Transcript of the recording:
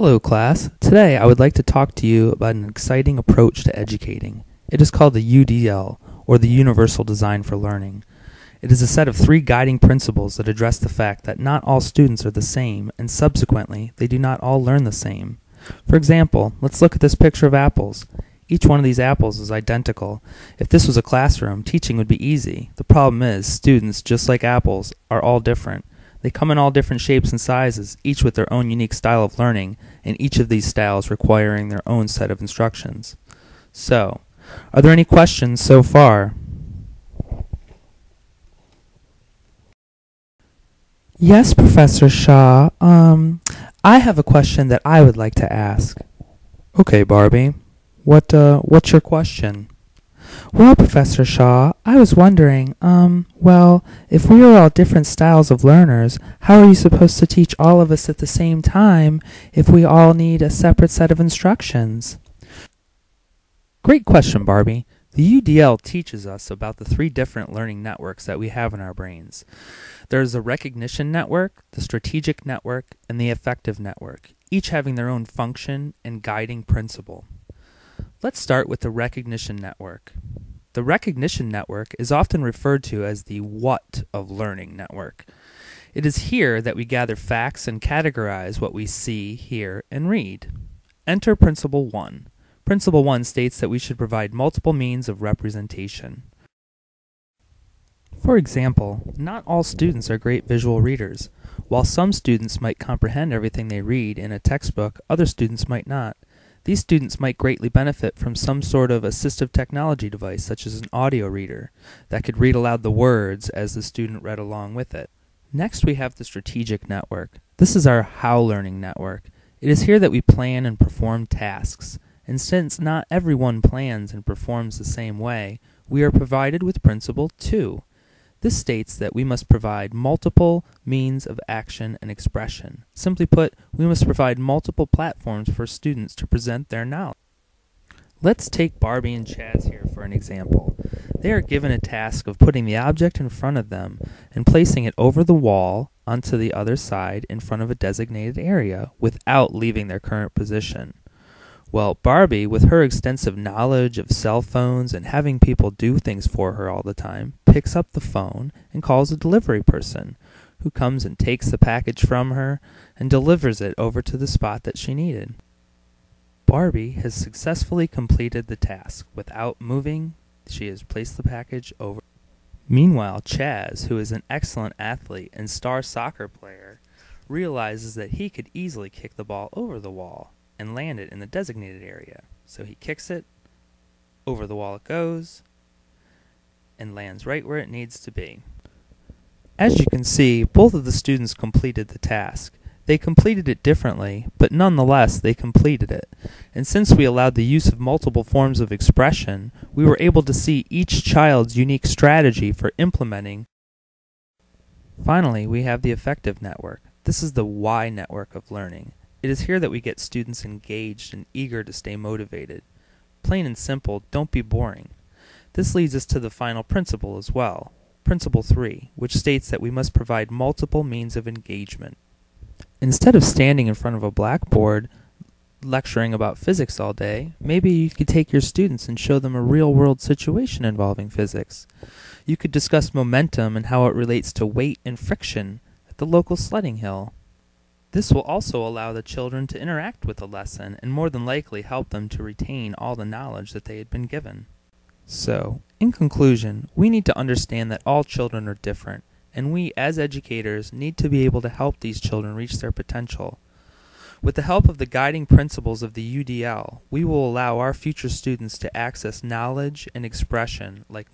Hello class, today I would like to talk to you about an exciting approach to educating. It is called the UDL, or the Universal Design for Learning. It is a set of 3 guiding principles that address the fact that not all students are the same, and subsequently, they do not all learn the same. For example, let's look at this picture of apples. Each one of these apples is identical. If this was a classroom, teaching would be easy. The problem is, students, just like apples, are all different. They come in all different shapes and sizes, each with their own unique style of learning, and each of these styles requiring their own set of instructions. So, are there any questions so far? Yes, Professor Shaw. I have a question that I would like to ask. Okay, Barbie. What's your question? Well, Professor Shaw, I was wondering, if we are all different styles of learners, how are you supposed to teach all of us at the same time if we all need a separate set of instructions? Great question, Barbie. The UDL teaches us about the 3 different learning networks that we have in our brains. There's the recognition network, the strategic network, and the affective network, each having their own function and guiding principle. Let's start with the recognition network. The recognition network is often referred to as the what of learning network. It is here that we gather facts and categorize what we see, hear, and read. Enter Principle 1. Principle 1 states that we should provide multiple means of representation. For example, not all students are great visual readers. While some students might comprehend everything they read in a textbook, other students might not. These students might greatly benefit from some sort of assistive technology device, such as an audio reader, that could read aloud the words as the student read along with it. Next, we have the strategic network. This is our how learning network. It is here that we plan and perform tasks. And since not everyone plans and performs the same way, we are provided with Principle 2. This states that we must provide multiple means of action and expression. Simply put, we must provide multiple platforms for students to present their knowledge. Let's take Barbie and Chaz here for an example. They are given a task of putting the object in front of them and placing it over the wall onto the other side in front of a designated area without leaving their current position. Well, Barbie, with her extensive knowledge of cell phones and having people do things for her all the time, picks up the phone and calls a delivery person, who comes and takes the package from her and delivers it over to the spot that she needed. Barbie has successfully completed the task. Without moving, she has placed the package over. Meanwhile, Chaz, who is an excellent athlete and star soccer player, realizes that he could easily kick the ball over the wall and land it in the designated area. So he kicks it, over the wall it goes, and lands right where it needs to be. As you can see, both of the students completed the task. They completed it differently, but nonetheless they completed it. And since we allowed the use of multiple forms of expression, we were able to see each child's unique strategy for implementing. Finally, we have the affective network. This is the why network of learning. It is here that we get students engaged and eager to stay motivated. Plain and simple, don't be boring. This leads us to the final principle as well, Principle 3, which states that we must provide multiple means of engagement. Instead of standing in front of a blackboard lecturing about physics all day, maybe you could take your students and show them a real-world situation involving physics. You could discuss momentum and how it relates to weight and friction at the local sledding hill. This will also allow the children to interact with the lesson and more than likely help them to retain all the knowledge that they had been given. So, in conclusion, we need to understand that all children are different, and we as educators need to be able to help these children reach their potential. With the help of the guiding principles of the UDL, we will allow our future students to access knowledge and expression like